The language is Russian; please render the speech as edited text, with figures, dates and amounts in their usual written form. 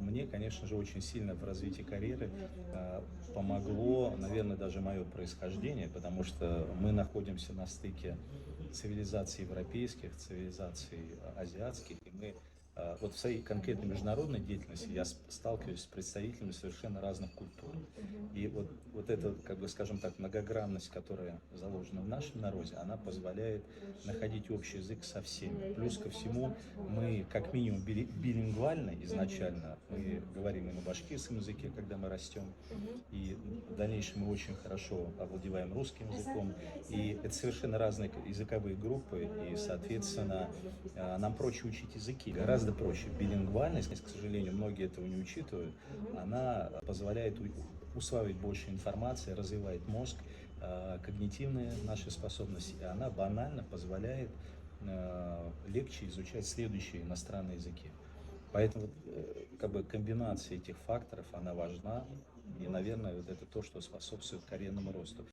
мне, конечно же, очень сильно в развитии карьеры помогло, наверное, даже мое происхождение, потому что мы находимся на стыке цивилизаций европейских, цивилизаций азиатских, и мы вот в своей конкретной международной деятельности я сталкиваюсь с представителями совершенно разных культур. И вот эта, как бы, скажем так, многогранность, которая заложена в нашем народе, она позволяет находить общий язык со всеми. Плюс ко всему, мы как минимум билингвальны изначально. Мы говорим и на башкирском языке, когда мы растем, и в дальнейшем мы очень хорошо овладеваем русским языком. И это совершенно разные языковые группы, и, соответственно, нам проще учить языки, гораздо проще. Билингвальность, к сожалению, многие этого не учитывают, она позволяет усваивать больше информации, развивает мозг, когнитивные наши способности, и она банально позволяет легче изучать следующие иностранные языки. Поэтому вот, как бы комбинация этих факторов, она важна, и, наверное, вот это то, что способствует карьерному росту.